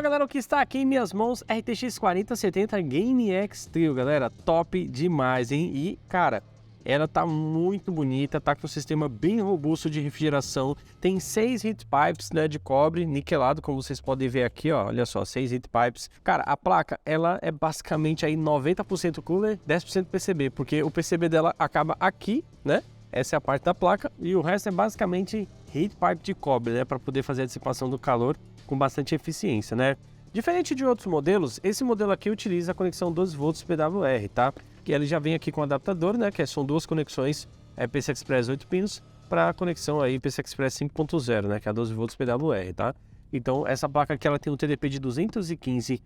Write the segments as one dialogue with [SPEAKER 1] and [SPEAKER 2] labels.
[SPEAKER 1] galera, o que está aqui em minhas mãos, RTX 4070 Game X Trio, galera, top demais, hein? E, cara, ela tá muito bonita, tá com um sistema bem robusto de refrigeração, tem 6 heat pipes, né, de cobre niquelado, como vocês podem ver aqui, ó, olha só, 6 heat pipes. Cara, a placa, ela é basicamente aí 90% cooler, 10% PCB, porque o PCB dela acaba aqui, né? Essa é a parte da placa e o resto é basicamente heat pipe de cobre, né, para poder fazer a dissipação do calor com bastante eficiência, né? Diferente de outros modelos, esse modelo aqui utiliza a conexão 12 volts PWR, tá? Que ele já vem aqui com adaptador, né? Que são duas conexões PCI Express 8 pinos para a conexão aí PCI Express 5.0, né? Que é a 12 volts PWR, tá? Então essa placa aqui ela tem um TDP de 215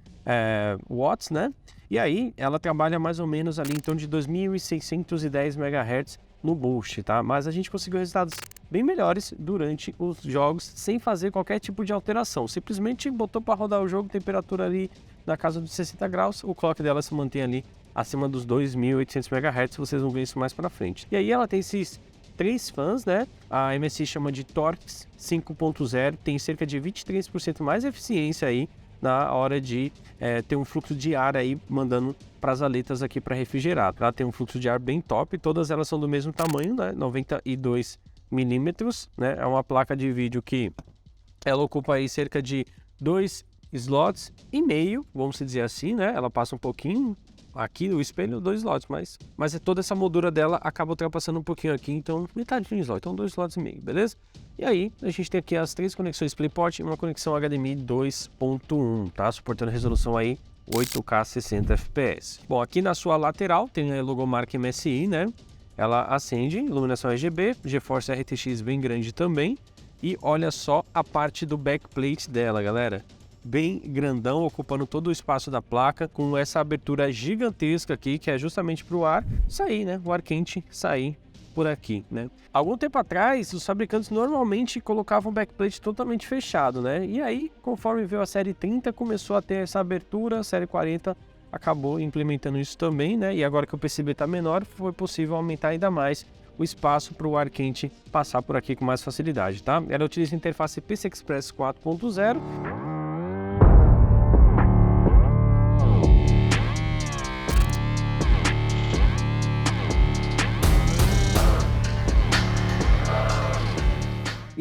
[SPEAKER 1] watts, né? E aí ela trabalha mais ou menos ali em torno de 2.610 MHz no boost, tá? Mas a gente conseguiu resultados bem melhores durante os jogos sem fazer qualquer tipo de alteração. Simplesmente botou para rodar o jogo, temperatura ali na casa dos 60 graus, o clock dela se mantém ali acima dos 2.800 MHz, vocês vão ver isso mais para frente. E aí ela tem esses 3 fãs, né? A MSI chama de Torx 5.0, tem cerca de 23% mais eficiência aí na hora de ter um fluxo de ar aí mandando para as aletas aqui para refrigerar, tá? Tem um fluxo de ar bem top, todas elas são do mesmo tamanho, né? 92 milímetros, né? É uma placa de vídeo que ela ocupa aí cerca de 2 slots e meio, vamos dizer assim, né? Ela passa um pouquinho aqui no espelho, 2 slots, mas toda essa moldura dela acaba ultrapassando um pouquinho aqui, então metade de um slot, então 2 slots e meio, beleza? E aí a gente tem aqui as 3 conexões DisplayPort e uma conexão HDMI 2.1, tá? Suportando resolução aí 8K 60 fps. Bom, aqui na sua lateral tem a logomarca MSI, né? Ela acende, iluminação RGB, GeForce RTX bem grande também. E olha só a parte do backplate dela, galera. Bem grandão, ocupando todo o espaço da placa, com essa abertura gigantesca aqui, que é justamente para o ar sair, né? O ar quente sair por aqui, né? Algum tempo atrás, os fabricantes normalmente colocavam o backplate totalmente fechado, né? E aí, conforme veio a série 30, começou a ter essa abertura, a série 40 acabou implementando isso também, né? E agora que o PCB está menor, foi possível aumentar ainda mais o espaço para o ar quente passar por aqui com mais facilidade, tá? Ela utiliza a interface PCI Express 4.0.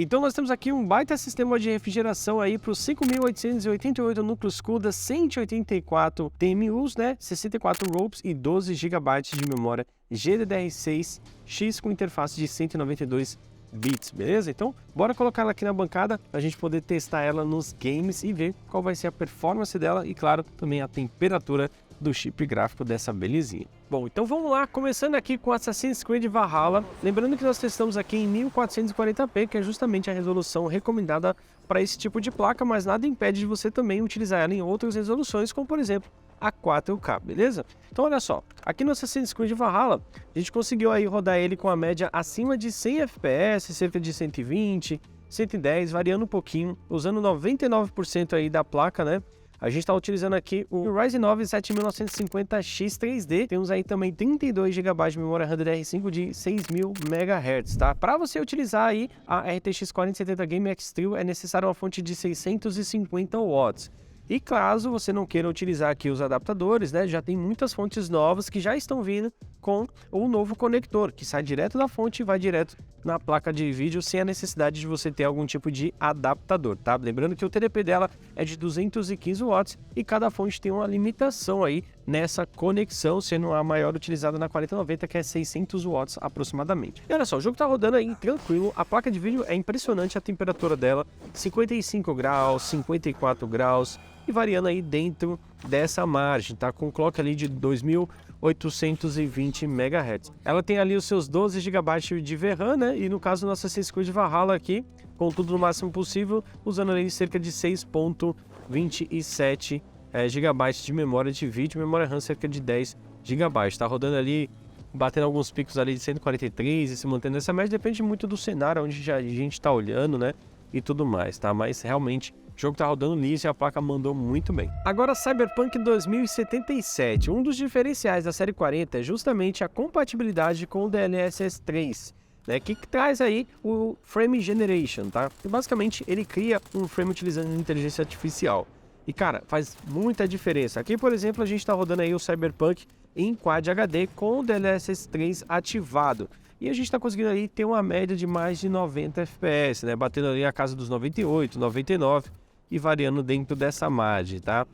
[SPEAKER 1] Então nós temos aqui um baita sistema de refrigeração aí para os 5.888 núcleos CUDA, 184 TMUs, né, 64 ROPs e 12 GB de memória GDDR6X com interface de 192 bits, beleza? Então bora colocar ela aqui na bancada para a gente poder testar ela nos games e ver qual vai ser a performance dela e, claro, também a temperatura do chip gráfico dessa belezinha. Bom, então vamos lá, começando aqui com Assassin's Creed Valhalla, lembrando que nós testamos aqui em 1440p, que é justamente a resolução recomendada para esse tipo de placa, mas nada impede de você também utilizar ela em outras resoluções, como por exemplo a 4K, beleza? Então olha só, aqui no Assassin's Creed Valhalla, a gente conseguiu aí rodar ele com a média acima de 100 FPS, cerca de 120, 110, variando um pouquinho, usando 99% aí da placa, né? A gente está utilizando aqui o Ryzen 9 7950X 3D. Temos aí também 32 GB de memória RAM DDR5 de 6.000 MHz, tá? Para você utilizar aí a RTX 4070 Game X Trio é necessário uma fonte de 650 watts. E caso você não queira utilizar aqui os adaptadores, né, já tem muitas fontes novas que já estão vindo com o novo conector, que sai direto da fonte e vai direto na placa de vídeo sem a necessidade de você ter algum tipo de adaptador, tá? Lembrando que o TDP dela é de 215 watts e cada fonte tem uma limitação aí nessa conexão, sendo a maior utilizada na 4090, que é 600 watts aproximadamente. E olha só, o jogo tá rodando aí tranquilo, a placa de vídeo é impressionante, a temperatura dela 55 graus, 54 graus, e variando aí dentro dessa margem, tá? Com clock ali de 2.820 MHz. Ela tem ali os seus 12 GB de VRAM, né? E no caso do nosso Assassin's Creed Valhalla aqui, com tudo no máximo possível, usando ali cerca de 6.27 GB de memória de vídeo, memória RAM cerca de 10 GB. Tá rodando ali, batendo alguns picos ali de 143 e se mantendo nessa média, depende muito do cenário onde a gente tá olhando, né? E tudo mais, tá? Mas realmente o jogo tá rodando liso e a placa mandou muito bem. Agora, Cyberpunk 2077. Um dos diferenciais da série 40 é justamente a compatibilidade com o DLSS 3, né, que traz aí o Frame Generation, tá? E basicamente ele cria um frame utilizando inteligência artificial. E cara, faz muita diferença. Aqui, por exemplo, a gente está rodando aí o Cyberpunk em Quad HD com o DLSS 3 ativado. E a gente está conseguindo aí ter uma média de mais de 90 FPS, né? Batendo ali a casa dos 98, 99 e variando dentro dessa margem, tá?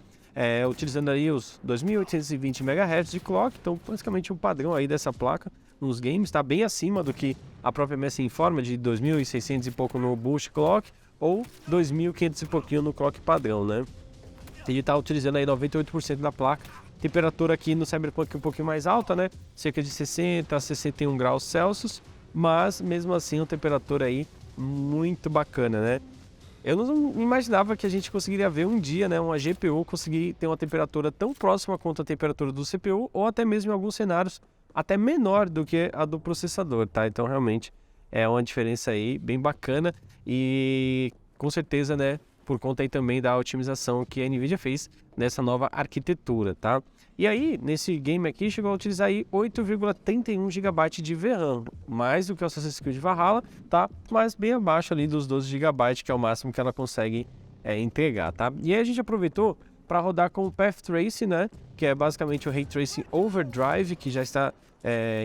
[SPEAKER 1] Utilizando aí os 2820 MHz de clock, então basicamente o padrão aí dessa placa nos games está bem acima do que a própria MSI informa de 2600 e pouco no boost clock ou 2500 e pouquinho no clock padrão, né? Ele está utilizando aí 98% da placa. Temperatura aqui no Cyberpunk um pouquinho mais alta, né? Cerca de 60 a 61 graus Celsius, mas mesmo assim uma temperatura aí muito bacana, né? Eu não imaginava que a gente conseguiria ver um dia, né, uma GPU conseguir ter uma temperatura tão próxima quanto a temperatura do CPU, ou até mesmo em alguns cenários até menor do que a do processador, tá? Então realmente é uma diferença aí bem bacana e com certeza, né, por conta aí também da otimização que a Nvidia fez nessa nova arquitetura, tá? E aí, nesse game aqui, chegou a utilizar aí 8,31 GB de VRAM, mais do que o Assassin's Creed Valhalla, tá? Mas bem abaixo ali dos 12 GB, que é o máximo que ela consegue entregar, tá? E aí a gente aproveitou para rodar com o Path Tracing, né? Que é basicamente o Ray Tracing Overdrive, que já está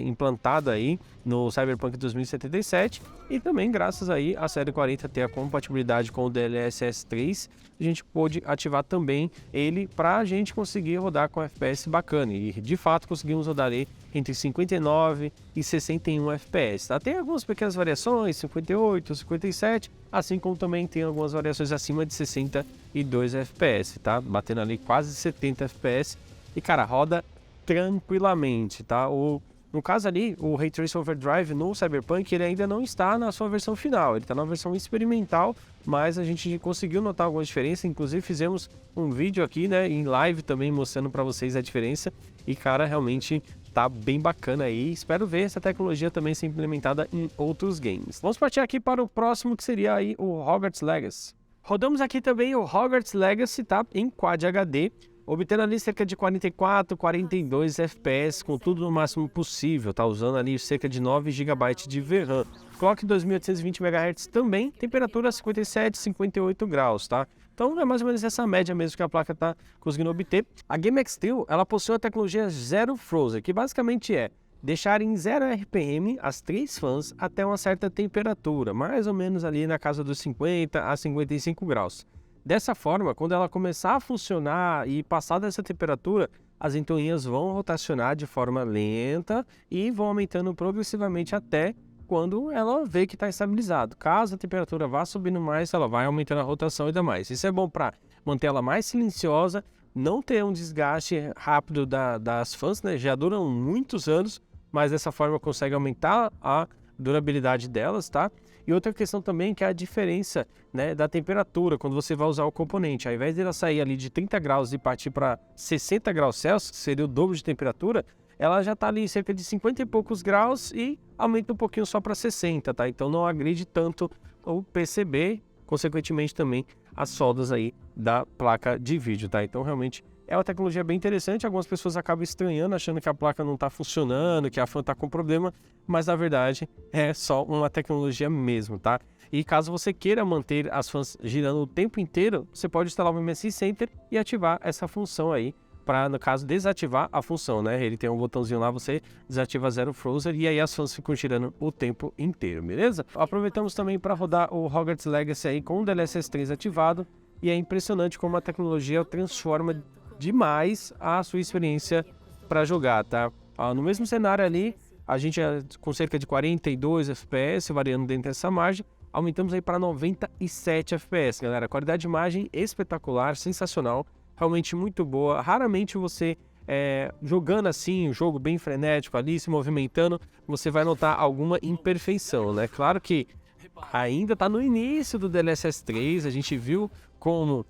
[SPEAKER 1] implantado aí no Cyberpunk 2077, e também graças aí a série 40 ter a compatibilidade com o DLSS 3, a gente pôde ativar também ele para a gente conseguir rodar com FPS bacana, e de fato conseguimos rodar aí entre 59 e 61 FPS, tá? Tem algumas pequenas variações, 58, 57, assim como também tem algumas variações acima de 62 FPS, tá? Batendo ali quase 70 FPS, e cara, roda tranquilamente, tá? No caso ali, o Ray Tracing Overdrive no Cyberpunk, ele ainda não está na sua versão final, ele está na versão experimental, mas a gente conseguiu notar algumas diferenças, inclusive fizemos um vídeo aqui, né, em live também mostrando para vocês a diferença, e cara, realmente tá bem bacana aí, espero ver essa tecnologia também ser implementada em outros games. Vamos partir aqui para o próximo, que seria aí o Hogwarts Legacy. Rodamos aqui também o Hogwarts Legacy, tá, em Quad HD, obtendo ali cerca de 44, 42 FPS, com tudo no máximo possível, tá? Usando ali cerca de 9 GB de VRAM. Clock 2820 MHz também, temperatura 57, 58 graus, tá? Então é mais ou menos essa média mesmo que a placa tá conseguindo obter. A GameXTril, ela possui a tecnologia Zero Frozen, que basicamente é deixar em 0 RPM as 3 fãs até uma certa temperatura, mais ou menos ali na casa dos 50 a 55 graus. Dessa forma, quando ela começar a funcionar e passar dessa temperatura, as ventoinhas vão rotacionar de forma lenta e vão aumentando progressivamente até quando ela vê que está estabilizado. Caso a temperatura vá subindo mais, ela vai aumentando a rotação ainda mais. Isso é bom para manter ela mais silenciosa, não ter um desgaste rápido das fãs, né? Já duram muitos anos, mas dessa forma consegue aumentar a durabilidade delas, tá? E outra questão também que é a diferença, né, da temperatura quando você vai usar o componente. Ao invés de ela sair ali de 30 graus e partir para 60 graus Celsius, que seria o dobro de temperatura, ela já está ali cerca de 50 e poucos graus e aumenta um pouquinho só para 60, tá? Então não agride tanto o PCB, consequentemente também as soldas aí da placa de vídeo, tá? Então realmente é uma tecnologia bem interessante. Algumas pessoas acabam estranhando, achando que a placa não está funcionando, que a fã está com problema, mas na verdade é só uma tecnologia mesmo, tá? E caso você queira manter as fãs girando o tempo inteiro, você pode instalar o MSI Center e ativar essa função aí, para, no caso, desativar a função, né? Ele tem um botãozinho lá, você desativa Zero Frozen e aí as fãs ficam girando o tempo inteiro, beleza? Aproveitamos também para rodar o Hogwarts Legacy aí com o DLSS 3 ativado, e é impressionante como a tecnologia transforma demais a sua experiência para jogar, tá? No mesmo cenário ali, a gente com cerca de 42 FPS, variando dentro dessa margem, aumentamos aí para 97 FPS, galera. Qualidade de imagem espetacular, sensacional, realmente muito boa. Raramente você jogando assim, um jogo bem frenético ali, se movimentando, você vai notar alguma imperfeição, né? Claro que ainda está no início do DLSS 3, a gente viu como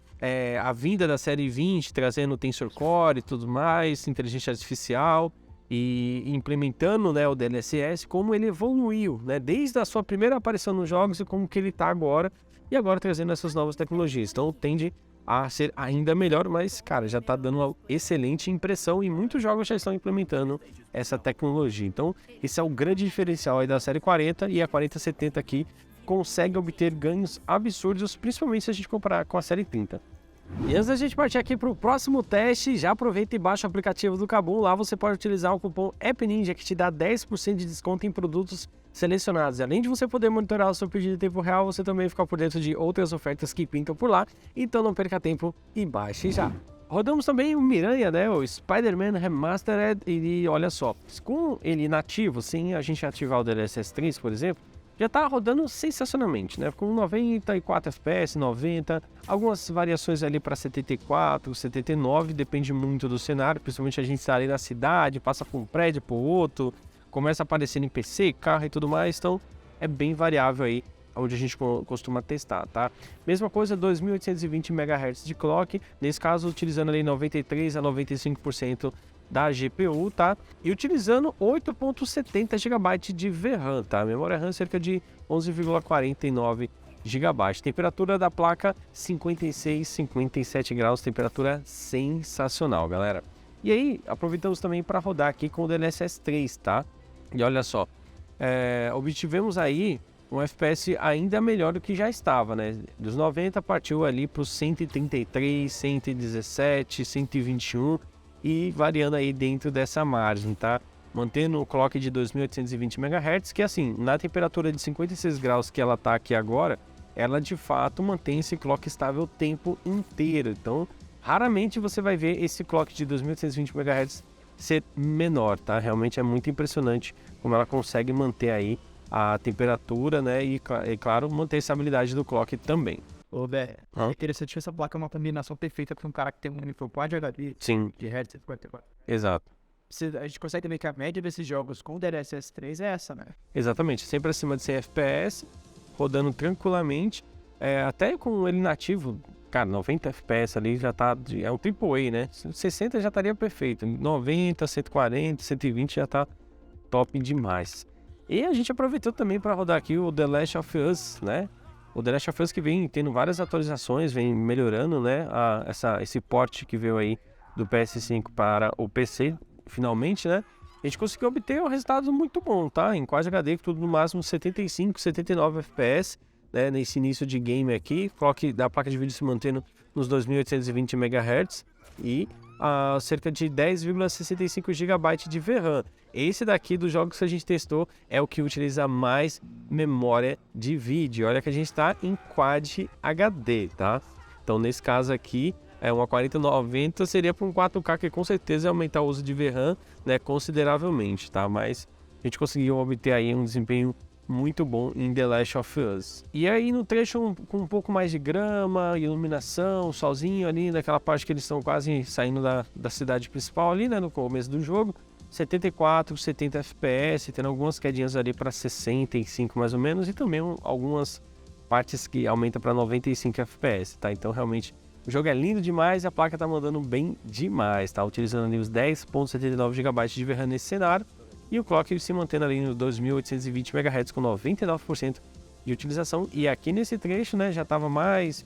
[SPEAKER 1] a vinda da série 20, trazendo o Tensor Core e tudo mais, inteligência artificial, e implementando, né, o DLSS, como ele evoluiu, né, desde a sua primeira aparição nos jogos e como que ele está agora, e agora trazendo essas novas tecnologias. Então tende a ser ainda melhor, mas, cara, já está dando uma excelente impressão e muitos jogos já estão implementando essa tecnologia. Então esse é o grande diferencial aí da série 40, e a 4070 aqui consegue obter ganhos absurdos, principalmente se a gente comparar com a série 30. E antes da gente partir aqui para o próximo teste, já aproveita e baixa o aplicativo do Kabum. Lá você pode utilizar o cupom AppNinja, que te dá 10% de desconto em produtos selecionados. Além de você poder monitorar o seu pedido em tempo real, você também fica por dentro de outras ofertas que pintam por lá. Então não perca tempo e baixe já. Rodamos também o Miranha, né, o Spider-Man Remastered, e olha só, com ele nativo, sem a gente ativar o DLSS 3, por exemplo, já tá rodando sensacionalmente, né, com 94 FPS, 90, algumas variações ali para 74, 79, depende muito do cenário, principalmente a gente está ali na cidade, passa por um prédio, por outro, começa a aparecer em PC, carro e tudo mais, então é bem variável aí onde a gente costuma testar, tá? Mesma coisa, 2820 MHz de clock, nesse caso utilizando ali 93 a 95% da GPU, tá? E utilizando 8.70 GB de VRAM, tá? Memória RAM cerca de 11,49 GB. Temperatura da placa 56, 57 graus, temperatura sensacional, galera. E aí, aproveitamos também para rodar aqui com o DLSS 3, tá? E olha só, obtivemos aí um FPS ainda melhor do que já estava, né? Dos 90 partiu ali para os 133, 117, 121 e variando aí dentro dessa margem, tá? Mantendo o clock de 2820 MHz, que assim, na temperatura de 56 graus que ela tá aqui agora, ela de fato mantém esse clock estável o tempo inteiro. Então, raramente você vai ver esse clock de 2820 MHz ser menor, tá? Realmente é muito impressionante como ela consegue manter aí a temperatura, né, e claro, manter a estabilidade do clock também.
[SPEAKER 2] Ô, Bé, é interessante que essa placa é uma combinação perfeita para um cara que tem um monitor Quad HD.
[SPEAKER 1] Sim.
[SPEAKER 2] De Hz 54.
[SPEAKER 1] Exato.
[SPEAKER 2] A gente consegue ver que a média desses jogos com DLSS 3 é essa, né?
[SPEAKER 1] Exatamente, sempre acima de 100 FPS, rodando tranquilamente, até com ele nativo, cara, 90 FPS ali já tá, é um AAA, né? 60 já estaria perfeito, 90, 140, 120 já tá top demais. E a gente aproveitou também para rodar aqui o The Last of Us, né? O The Last of Us que vem tendo várias atualizações, vem melhorando, né? Esse port que veio aí do PS5 para o PC, finalmente, né? A gente conseguiu obter um resultado muito bom, tá? Em Quad HD, tudo no máximo 75, 79 FPS, né? Nesse início de game aqui, clock da placa de vídeo se mantendo nos 2820 MHz e cerca de 10,65 GB de VRAM. Esse daqui dos jogos que a gente testou é o que utiliza mais memória de vídeo. Olha que a gente está em Quad HD, tá? Então nesse caso aqui, uma 4090 seria para um 4K que com certeza ia aumentar o uso de VRAM, né, consideravelmente, tá? Mas a gente conseguiu obter aí um desempenho muito bom em The Last of Us. E aí no trecho com um pouco mais de grama, iluminação, solzinho ali naquela parte que eles estão quase saindo da cidade principal ali, né, no começo do jogo, 74, 70 FPS, tendo algumas quedinhas ali para 65 mais ou menos, e também algumas partes que aumentam para 95 FPS, tá? Então realmente o jogo é lindo demais e a placa tá mandando bem demais, tá? Utilizando ali os 10.79 GB de VRAM nesse cenário, e o clock se mantendo ali nos 2820 MHz com 99% de utilização. E aqui nesse trecho, né, já estava mais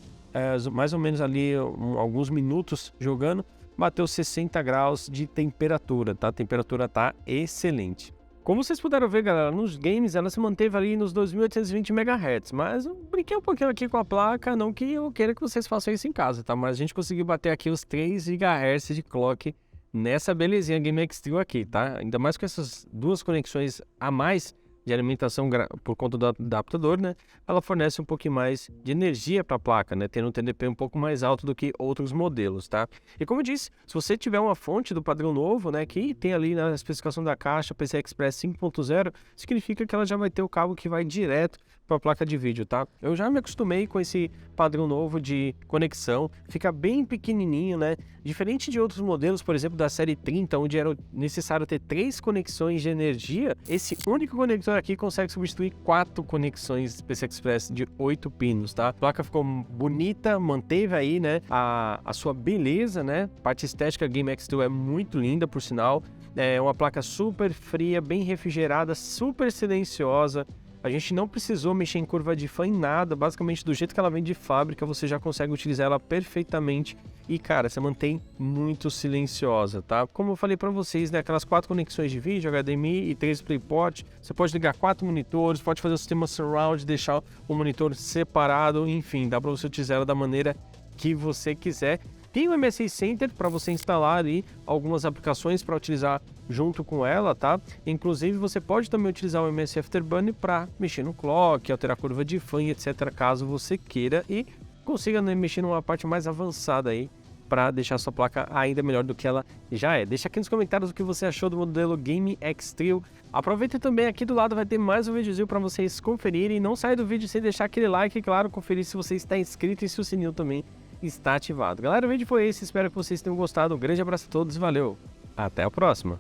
[SPEAKER 1] ou menos ali alguns minutos jogando, bateu 60 graus de temperatura, tá? A temperatura tá excelente. Como vocês puderam ver, galera, nos games ela se manteve ali nos 2820 MHz, mas eu brinquei um pouquinho aqui com a placa, não que eu queira que vocês façam isso em casa, tá? Mas a gente conseguiu bater aqui os 3 GHz de clock nessa belezinha Game X-Trio aqui, tá? Ainda mais com essas duas conexões a mais de alimentação por conta do adaptador, né? Ela fornece um pouquinho mais de energia para a placa, né? Tendo um TDP um pouco mais alto do que outros modelos, tá? E como eu disse, se você tiver uma fonte do padrão novo, né? Que tem ali na especificação da caixa PCI Express 5.0, significa que ela já vai ter o cabo que vai direto para a placa de vídeo, tá? Eu já me acostumei com esse padrão novo de conexão, fica bem pequenininho, né? Diferente de outros modelos, por exemplo, da série 30, onde era necessário ter 3 conexões de energia, esse único conector aqui consegue substituir 4 conexões PCI Express de 8 pinos, tá? A placa ficou bonita, manteve aí, né, a sua beleza, né? A parte estética Game X2 é muito linda, por sinal. É uma placa super fria, bem refrigerada, super silenciosa. A gente não precisou mexer em curva de fan em nada, basicamente do jeito que ela vem de fábrica, você já consegue utilizar ela perfeitamente e, cara, você mantém muito silenciosa, tá? Como eu falei pra vocês, né, aquelas 4 conexões de vídeo, HDMI e 3 DisplayPort, você pode ligar 4 monitores, pode fazer o sistema surround, deixar o monitor separado, enfim, dá pra você utilizar ela da maneira que você quiser. Tem o MSI Center para você instalar ali algumas aplicações para utilizar junto com ela, tá? Inclusive você pode também utilizar o MS Afterburner para mexer no clock, alterar a curva de fan, etc, caso você queira e consiga, né, mexer numa parte mais avançada aí para deixar sua placa ainda melhor do que ela já é. Deixa aqui nos comentários o que você achou do modelo Game X Trio. Aproveita também, aqui do lado vai ter mais um videozinho para vocês conferirem. Não saia do vídeo sem deixar aquele like e, claro, conferir se você está inscrito e se o sininho também está ativado. Galera, o vídeo foi esse, espero que vocês tenham gostado. Um grande abraço a todos e valeu! Até a próxima!